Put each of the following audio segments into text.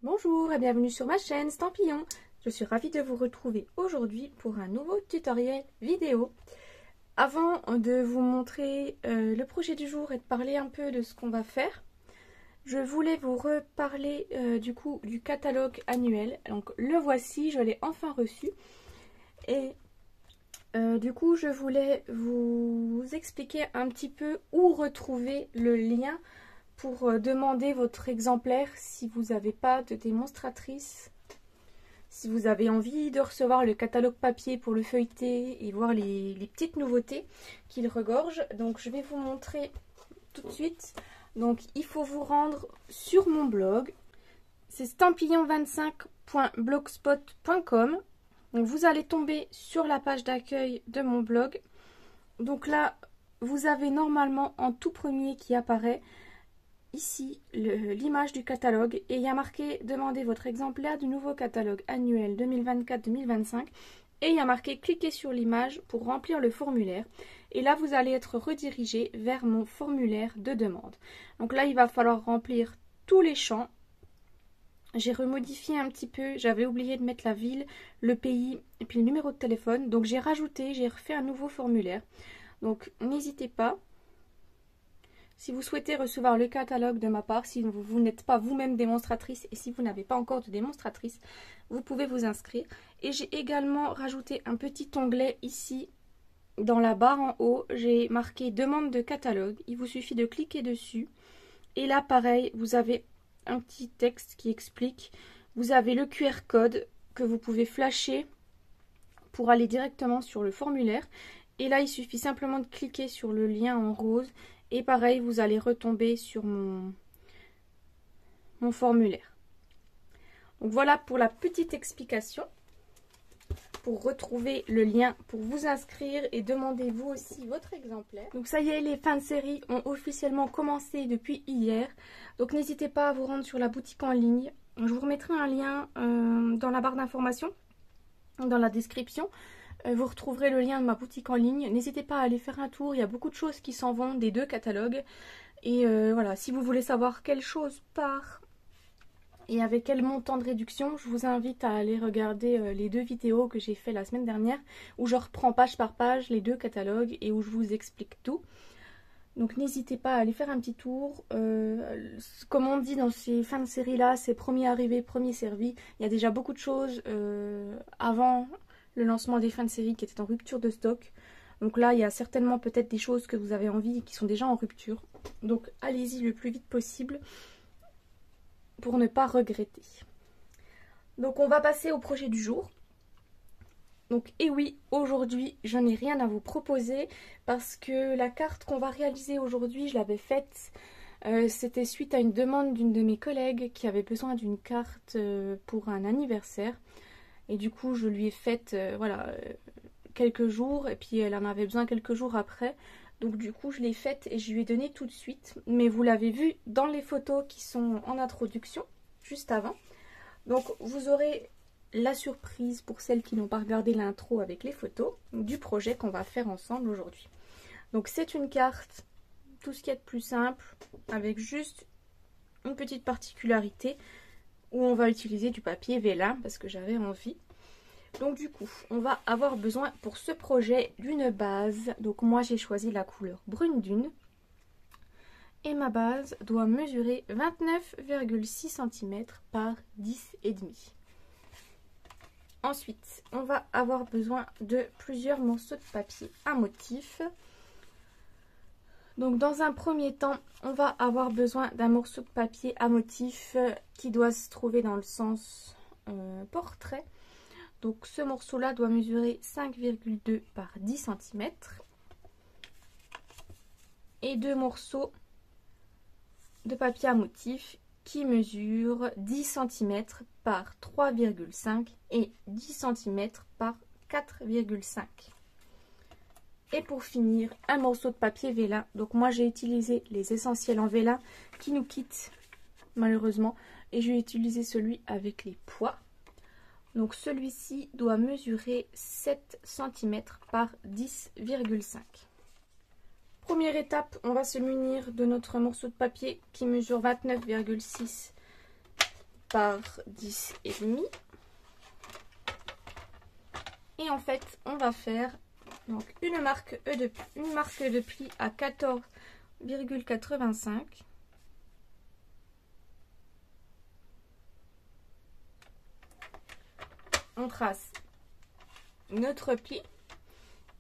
Bonjour et bienvenue sur ma chaîne Stampillon. Je suis ravie de vous retrouver aujourd'hui pour un nouveau tutoriel vidéo. Avant de vous montrer le projet du jour et de parler un peu de ce qu'on va faire, je voulais vous reparler du catalogue annuel. Donc le voici, je l'ai enfin reçu. Et je voulais vous expliquer un petit peu où retrouver le lien pour demander votre exemplaire si vous n'avez pas de démonstratrice. Si vous avez envie de recevoir le catalogue papier pour le feuilleter et voir les petites nouveautés qu'il regorge. Donc je vais vous montrer tout de suite. Donc il faut vous rendre sur mon blog. C'est stampillon25.blogspot.com. Donc vous allez tomber sur la page d'accueil de mon blog. Donc là, vous avez normalement en tout premier qui apparaît ici l'image du catalogue et il y a marqué demandez votre exemplaire du nouveau catalogue annuel 2024-2025 et il y a marqué cliquez sur l'image pour remplir le formulaire et là vous allez être redirigé vers mon formulaire de demande. Donc là il va falloir remplir tous les champs. J'ai remodifié un petit peu, j'avais oublié de mettre la ville, le pays et puis le numéro de téléphone, donc j'ai refait un nouveau formulaire. Donc n'hésitez pas. Si vous souhaitez recevoir le catalogue de ma part, si vous n'êtes pas vous-même démonstratrice et si vous n'avez pas encore de démonstratrice, vous pouvez vous inscrire. Et j'ai également rajouté un petit onglet ici dans la barre en haut. J'ai marqué demande de catalogue. Il vous suffit de cliquer dessus. Et là, pareil, vous avez un petit texte qui explique. Vous avez le QR code que vous pouvez flasher pour aller directement sur le formulaire. Et là, il suffit simplement de cliquer sur le lien en rose. Et pareil, vous allez retomber sur mon formulaire. Donc voilà pour la petite explication. Pour retrouver le lien pour vous inscrire et demander vous aussi votre exemplaire. Donc ça y est, les fins de série ont officiellement commencé depuis hier. Donc n'hésitez pas à vous rendre sur la boutique en ligne. Je vous remettrai un lien dans la barre d'information, dans la description. Vous retrouverez le lien de ma boutique en ligne. N'hésitez pas à aller faire un tour. Il y a beaucoup de choses qui s'en vont des deux catalogues. Et voilà, si vous voulez savoir quelle chose part et avec quel montant de réduction, je vous invite à aller regarder les deux vidéos que j'ai fait la semaine dernière où je reprends page par page les deux catalogues et où je vous explique tout. Donc n'hésitez pas à aller faire un petit tour. Comme on dit dans ces fins de série là, c'est premier arrivé, premier servi. Il y a déjà beaucoup de choses avant le lancement des fins de série qui étaient en rupture de stock. Donc là, il y a certainement peut-être des choses que vous avez envie et qui sont déjà en rupture. Donc allez-y le plus vite possible pour ne pas regretter. Donc on va passer au projet du jour. Donc et oui, aujourd'hui, je n'ai rien à vous proposer parce que la carte qu'on va réaliser aujourd'hui, je l'avais faite. C'était suite à une demande d'une de mes collègues qui avait besoin d'une carte pour un anniversaire. Et du coup, je lui ai faite quelques jours et puis elle en avait besoin quelques jours après. Donc du coup, je l'ai faite et je lui ai donné tout de suite. Mais vous l'avez vu dans les photos qui sont en introduction, juste avant. Donc vous aurez la surprise pour celles qui n'ont pas regardé l'intro avec les photos du projet qu'on va faire ensemble aujourd'hui. Donc c'est une carte, tout ce qu'il y a de plus simple, avec juste une petite particularité où on va utiliser du papier vélin parce que j'avais envie. Donc du coup, on va avoir besoin pour ce projet d'une base. Donc moi j'ai choisi la couleur brune dune. Et ma base doit mesurer 29,6 cm par 10,5. Ensuite, on va avoir besoin de plusieurs morceaux de papier à motif. Donc dans un premier temps, on va avoir besoin d'un morceau de papier à motif qui doit se trouver dans le sens portrait. Donc ce morceau-là doit mesurer 5,2 par 10 cm. Et deux morceaux de papier à motif qui mesurent 10 cm par 3,5 et 10 cm par 4,5. Et pour finir, un morceau de papier vélin. Donc moi j'ai utilisé les essentiels en vélin qui nous quittent malheureusement. Et je vais utiliser celui avec les pois. Donc celui-ci doit mesurer 7 cm par 10,5. Première étape, on va se munir de notre morceau de papier qui mesure 29,6 par 10 et demi. Et en fait, on va faire donc une marque de pli à 14,85. On trace notre pli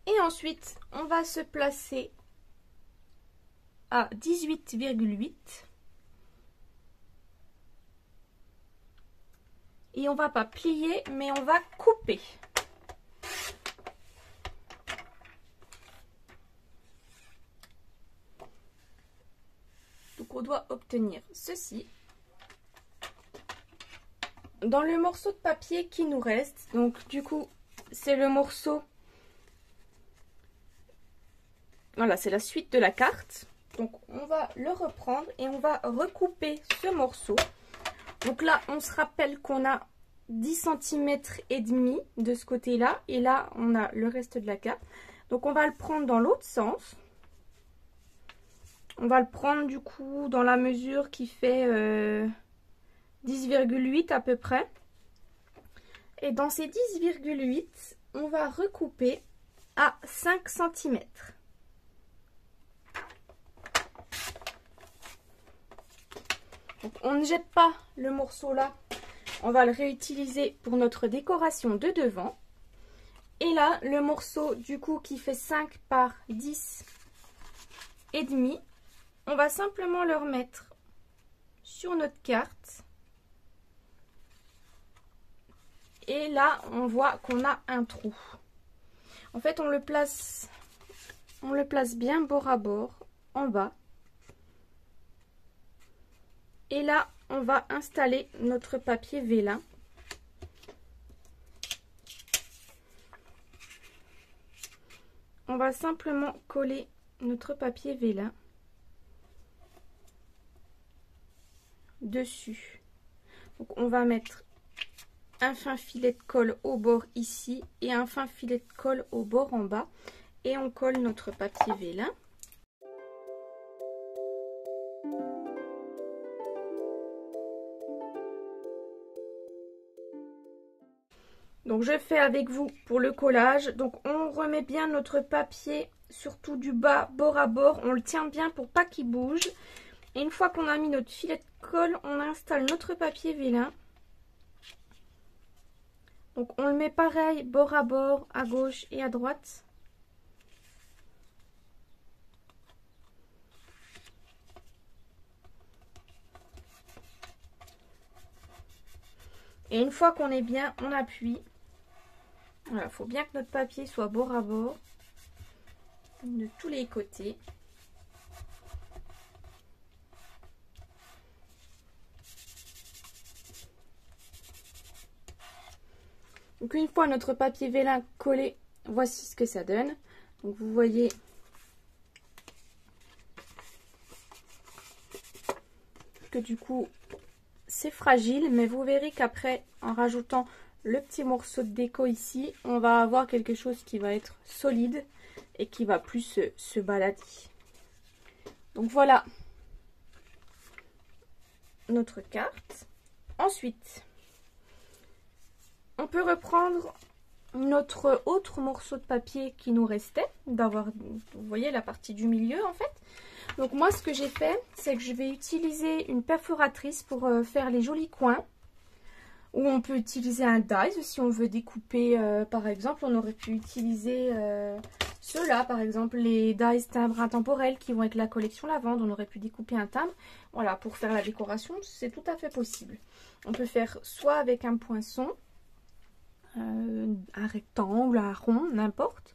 et ensuite on va se placer à 18,8 et on va pas plier mais on va couper. Donc on doit obtenir ceci. Dans le morceau de papier qui nous reste, donc du coup c'est le morceau, voilà, c'est la suite de la carte. Donc on va le reprendre et on va recouper ce morceau. Donc là on se rappelle qu'on a 10 cm et demi de ce côté là et là on a le reste de la carte. Donc on va le prendre dans l'autre sens. On va le prendre du coup dans la mesure qui fait 10,8 à peu près. Et dans ces 10,8, on va recouper à 5 cm. Donc on ne jette pas le morceau là. On va le réutiliser pour notre décoration de devant. Et là, le morceau du coup qui fait 5 par 10 et demi, on va simplement le remettre sur notre carte. Et là, on voit qu'on a un trou. En fait, on le place bien bord à bord, en bas. Et là, on va installer notre papier vélin. On va simplement coller notre papier vélin dessus. Donc, on va mettre un fin filet de colle au bord ici et un fin filet de colle au bord en bas et on colle notre papier vélin. Donc je fais avec vous pour le collage. Donc on remet bien notre papier surtout du bas bord à bord, on le tient bien pour pas qu'il bouge. Et une fois qu'on a mis notre filet de colle, on installe notre papier vélin. Donc on le met pareil, bord à bord, à gauche et à droite. Et une fois qu'on est bien, on appuie. Voilà, il faut bien que notre papier soit bord à bord, de tous les côtés. Donc une fois notre papier vélin collé, voici ce que ça donne. Donc vous voyez que du coup c'est fragile, mais vous verrez qu'après en rajoutant le petit morceau de déco ici, on va avoir quelque chose qui va être solide et qui va plus se balader. Donc voilà notre carte. Ensuite, on peut reprendre notre autre morceau de papier qui nous restait, vous voyez la partie du milieu en fait. Donc moi ce que j'ai fait, c'est que je vais utiliser une perforatrice pour faire les jolis coins. Ou on peut utiliser un dies si on veut découper, par exemple, on aurait pu utiliser ceux-là, par exemple, les dies timbres intemporels qui vont avec la collection lavande. On aurait pu découper un timbre. Voilà, pour faire la décoration, c'est tout à fait possible. On peut faire soit avec un poinçon, un rectangle, un rond, n'importe.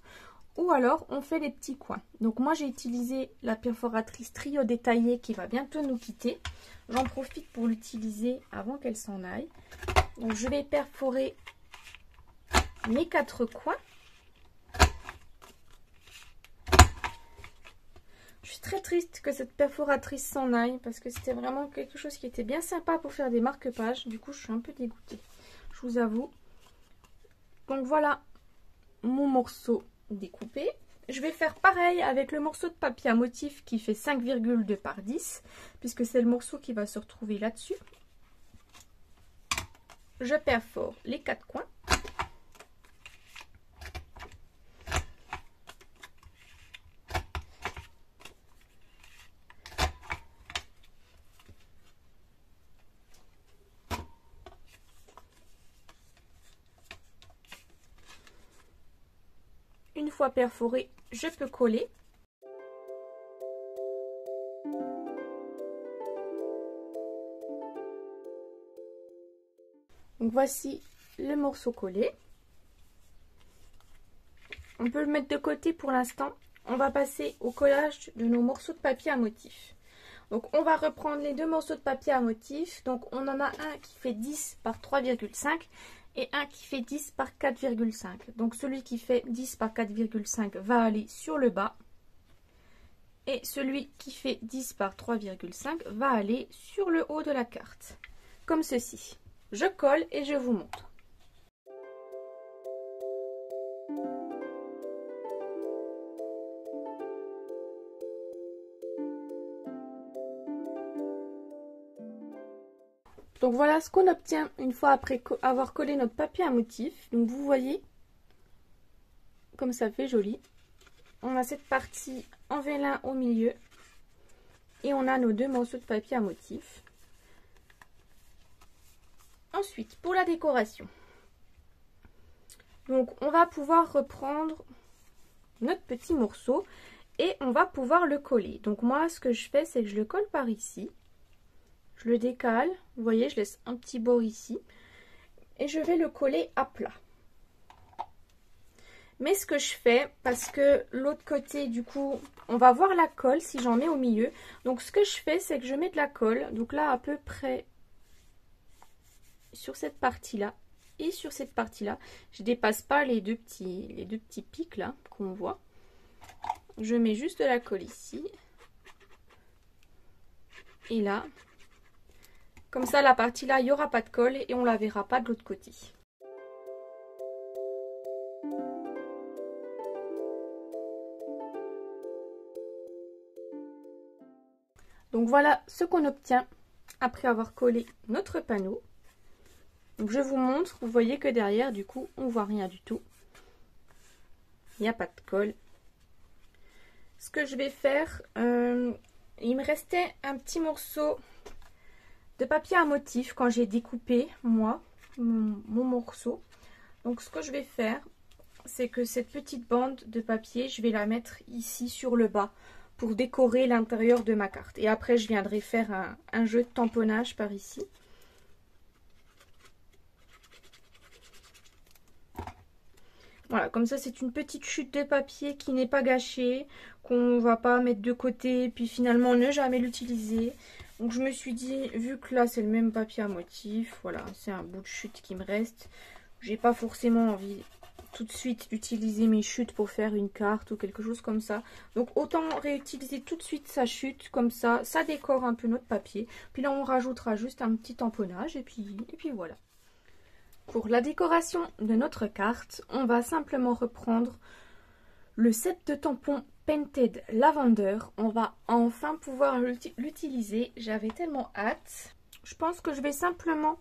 Ou alors, on fait les petits coins. Donc moi, j'ai utilisé la perforatrice Trio détaillée qui va bientôt nous quitter. J'en profite pour l'utiliser avant qu'elle s'en aille. Donc je vais perforer mes 4 coins. Je suis très triste que cette perforatrice s'en aille parce que c'était vraiment quelque chose qui était bien sympa pour faire des marque-pages. Du coup, je suis un peu dégoûtée, je vous avoue. Donc voilà mon morceau découpé. Je vais faire pareil avec le morceau de papier à motif qui fait 5,2 par 10 puisque c'est le morceau qui va se retrouver là-dessus. je perfore les 4 coins. Une fois perforé, je peux coller. Donc voici le morceau collé. On peut le mettre de côté pour l'instant. On va passer au collage de nos morceaux de papier à motif. Donc on va reprendre les deux morceaux de papier à motif. Donc on en a un qui fait 10 par 3,5 et un qui fait 10 par 4,5. Donc celui qui fait 10 par 4,5 va aller sur le bas. Et celui qui fait 10 par 3,5 va aller sur le haut de la carte. Comme ceci. Je colle et je vous montre. Donc voilà ce qu'on obtient une fois après avoir collé notre papier à motif. Donc vous voyez, comme ça fait joli. On a cette partie en vélin au milieu. Et on a nos deux morceaux de papier à motif. Ensuite, pour la décoration. Donc on va pouvoir reprendre notre petit morceau et on va pouvoir le coller. Donc moi ce que je fais, c'est que je le colle par ici. Je le décale, vous voyez, je laisse un petit bord ici. Et je vais le coller à plat. Mais ce que je fais, parce que l'autre côté, du coup, on va voir la colle si j'en mets au milieu. Donc ce que je fais, c'est que je mets de la colle. Donc là, à peu près sur cette partie-là et sur cette partie-là. Je dépasse pas les deux petits pics là qu'on voit. Je mets juste de la colle ici. Et là. Comme ça, la partie là, il n'y aura pas de colle et on la verra pas de l'autre côté. Donc voilà ce qu'on obtient après avoir collé notre panneau. Donc je vous montre, vous voyez que derrière, du coup, on voit rien du tout. Il n'y a pas de colle. Ce que je vais faire, il me restait un petit morceau de papier à motif quand j'ai découpé moi mon morceau. Donc ce que je vais faire, c'est que cette petite bande de papier, je vais la mettre ici sur le bas pour décorer l'intérieur de ma carte. Et après je viendrai faire un jeu de tamponnage par ici. Voilà, comme ça c'est une petite chute de papier qui n'est pas gâchée, qu'on va pas mettre de côté, puis finalement ne jamais l'utiliser. Donc je me suis dit, vu que là c'est le même papier à motif, voilà, c'est un bout de chute qui me reste. J'ai pas forcément envie tout de suite d'utiliser mes chutes pour faire une carte ou quelque chose comme ça. Donc autant réutiliser tout de suite sa chute, comme ça décore un peu notre papier. Puis là on rajoutera juste un petit tamponnage et puis voilà. Pour la décoration de notre carte, on va simplement reprendre le set de tampons Painted Lavender. On va enfin pouvoir l'utiliser. J'avais tellement hâte. Je pense que je vais simplement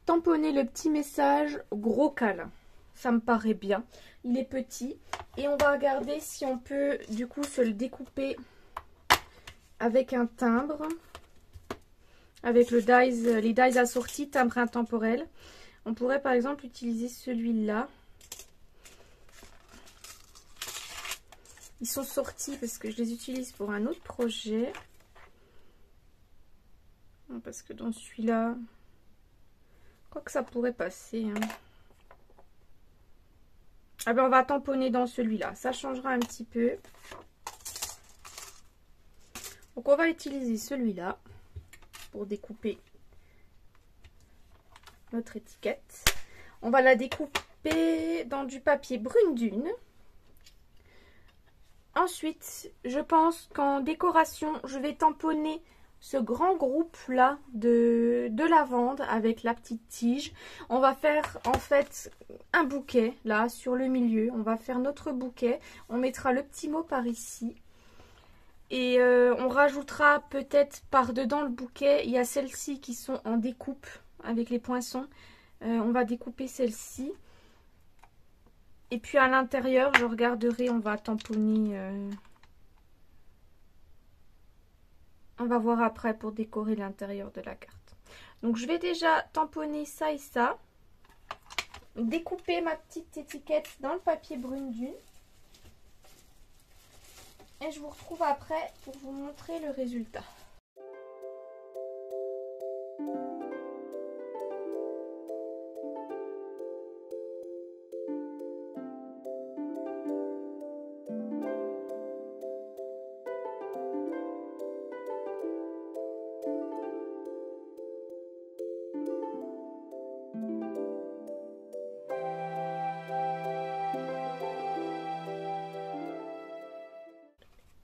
tamponner le petit message gros câlin. Ça me paraît bien. Il est petit. Et on va regarder si on peut du coup se le découper avec un timbre. Avec les dies assortis, timbre intemporel. On pourrait par exemple utiliser celui-là. Ils sont sortis parce que je les utilise pour un autre projet. Parce que dans celui-là, je crois que ça pourrait passer. Hein. Ah ben on va tamponner dans celui-là. Ça changera un petit peu. Donc on va utiliser celui-là pour découper notre étiquette. On va la découper dans du papier brune dune. Ensuite, je pense qu'en décoration, je vais tamponner ce grand groupe là de lavande avec la petite tige. On va faire en fait un bouquet là sur le milieu. On va faire notre bouquet. On mettra le petit mot par ici. Et on rajoutera peut-être par dedans le bouquet. Il y a celles-ci qui sont en découpe avec les poinçons. On va découper celle-ci. Et puis à l'intérieur, je regarderai, on va tamponner. On va voir après pour décorer l'intérieur de la carte. Donc je vais déjà tamponner ça et ça. Découper ma petite étiquette dans le papier brune dune. Et je vous retrouve après pour vous montrer le résultat.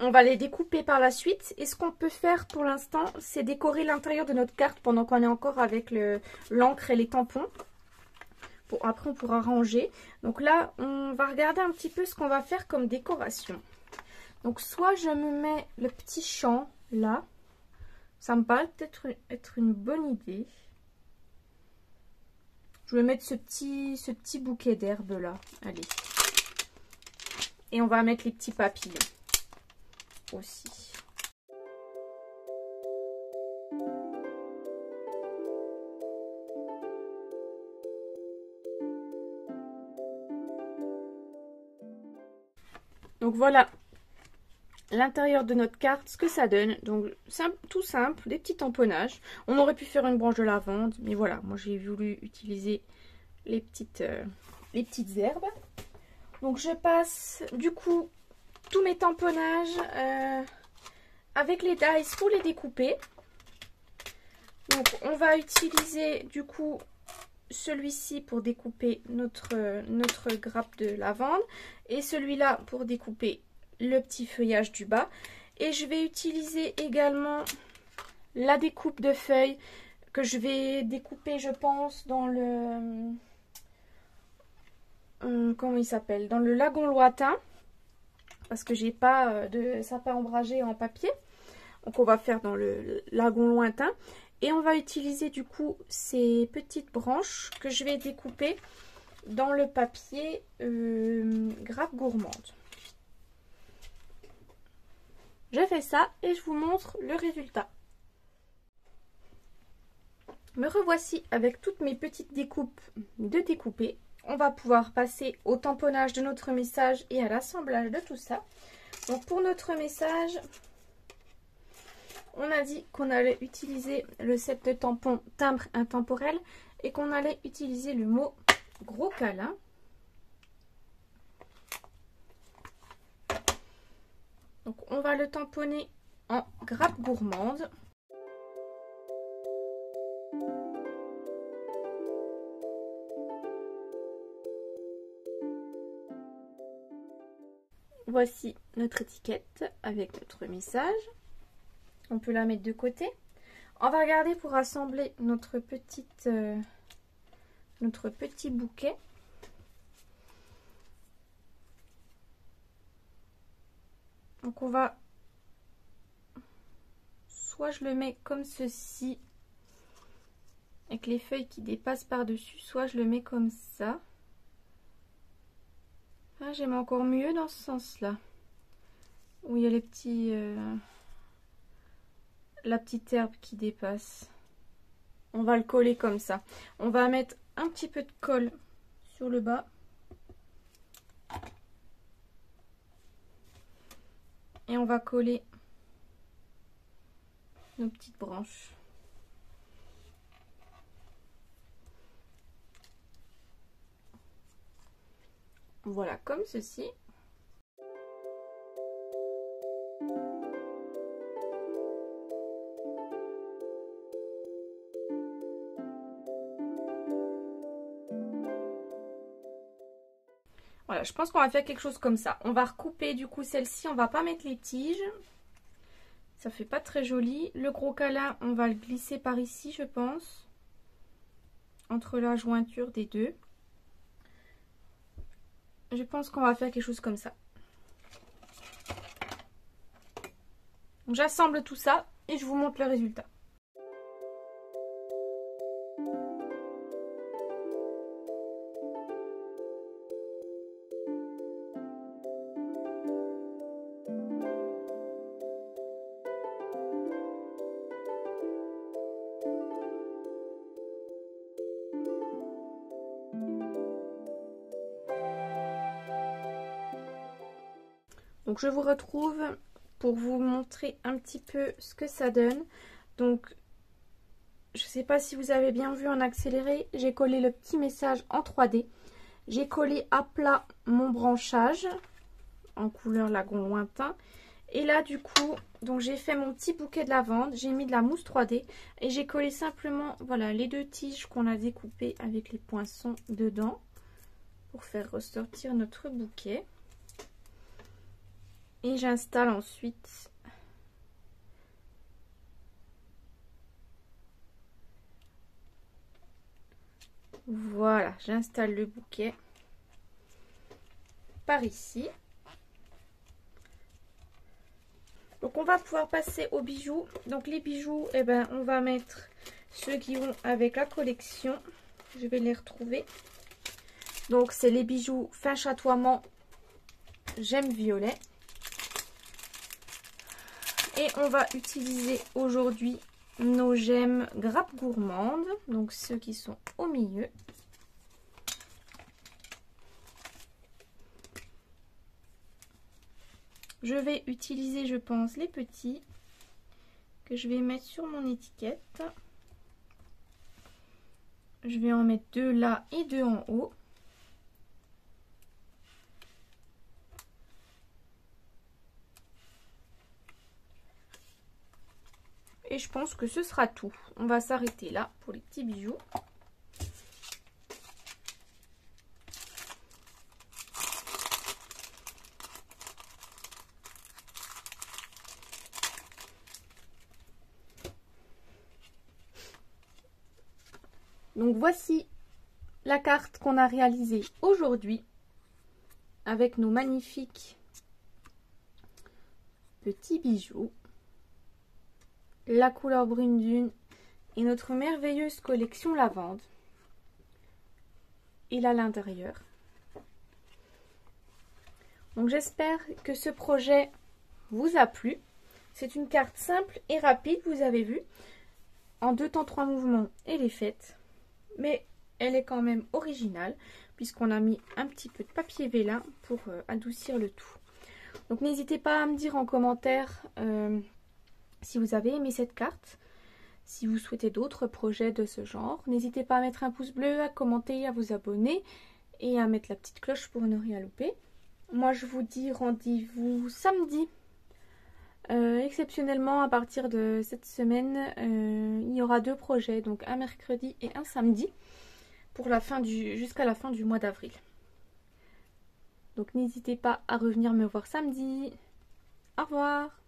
On va les découper par la suite. Et ce qu'on peut faire pour l'instant, c'est décorer l'intérieur de notre carte pendant qu'on est encore avec l'encre et les tampons. Après, on pourra ranger. Donc là, on va regarder un petit peu ce qu'on va faire comme décoration. Donc soit je me mets le petit champ là. Ça me paraît peut-être être une bonne idée. Je vais mettre ce petit bouquet d'herbes là. Allez. Et on va mettre les petits papillons aussi. Donc voilà l'intérieur de notre carte, ce que ça donne. Donc tout simple, des petits tamponnages. On aurait pu faire une branche de lavande, mais voilà, moi j'ai voulu utiliser les petites herbes. Donc je passe du coup tous mes tamponnages avec les dies pour les découper. Donc on va utiliser du coup celui-ci pour découper notre grappe de lavande et celui-là pour découper le petit feuillage du bas. Et je vais utiliser également la découpe de feuilles que je vais découper, je pense, dans le comment il s'appelle, dans le lagon lointain, parce que j'ai pas de sapin ombragé en papier. Donc on va faire dans le lagon lointain. Et on va utiliser du coup ces petites branches que je vais découper dans le papier grappe gourmande. Je fais ça et je vous montre le résultat. Me revoici avec toutes mes petites découpes de découper. On va pouvoir passer au tamponnage de notre message et à l'assemblage de tout ça. Donc pour notre message, on a dit qu'on allait utiliser le set de tampons timbre intemporel et qu'on allait utiliser le mot gros câlin. Donc on va le tamponner en grappe gourmande. Voici notre étiquette avec notre message. On peut la mettre de côté. On va regarder pour assembler notre petit bouquet. Donc on va, soit je le mets comme ceci, avec les feuilles qui dépassent par-dessus, soit je le mets comme ça. Ah, j'aime encore mieux dans ce sens-là, où il y a les petits... la petite herbe qui dépasse. On va le coller comme ça. On va mettre un petit peu de colle sur le bas. Et on va coller nos petites branches. Voilà, comme ceci. Voilà, je pense qu'on va faire quelque chose comme ça. On va recouper du coup celle-ci, on va pas mettre les tiges. Ça fait pas très joli. Le gros câlin, on va le glisser par ici, je pense. Entre la jointure des deux. Je pense qu'on va faire quelque chose comme ça. J'assemble tout ça et je vous montre le résultat. Donc je vous retrouve pour vous montrer un petit peu ce que ça donne. Donc je ne sais pas si vous avez bien vu en accéléré, j'ai collé le petit message en 3D. J'ai collé à plat mon branchage en couleur lagon lointain. Et là du coup, donc j'ai fait mon petit bouquet de lavande, j'ai mis de la mousse 3D et j'ai collé simplement voilà les 2 tiges qu'on a découpées avec les poinçons dedans pour faire ressortir notre bouquet. Et j'installe ensuite voilà, j'installe le bouquet par ici. Donc on va pouvoir passer aux bijoux. Donc les bijoux, eh ben, on va mettre ceux qui vont avec la collection. Je vais les retrouver. Donc c'est les bijoux fin chatoiement gemme violet. Et on va utiliser aujourd'hui nos gemmes grappe gourmande. Donc ceux qui sont au milieu. Je vais utiliser, je pense, les petits que je vais mettre sur mon étiquette. Je vais en mettre 2 là et 2 en haut. Et je pense que ce sera tout. On va s'arrêter là pour les petits bijoux. Donc voici la carte qu'on a réalisée aujourd'hui avec nos magnifiques petits bijoux, la couleur brune dune et notre merveilleuse collection lavande. Et là à l'intérieur. Donc j'espère que ce projet vous a plu. C'est une carte simple et rapide, vous avez vu. En 2 temps 3 mouvements, elle est faite. Mais elle est quand même originale puisqu'on a mis un petit peu de papier vélin pour adoucir le tout. Donc n'hésitez pas à me dire en commentaire si vous avez aimé cette carte, si vous souhaitez d'autres projets de ce genre. N'hésitez pas à mettre un pouce bleu, à commenter, à vous abonner et à mettre la petite cloche pour ne rien louper. Moi je vous dis rendez-vous samedi. Exceptionnellement à partir de cette semaine il y aura 2 projets, donc un mercredi et un samedi pour la fin jusqu'à la fin du mois d'avril. Donc n'hésitez pas à revenir me voir samedi. Au revoir.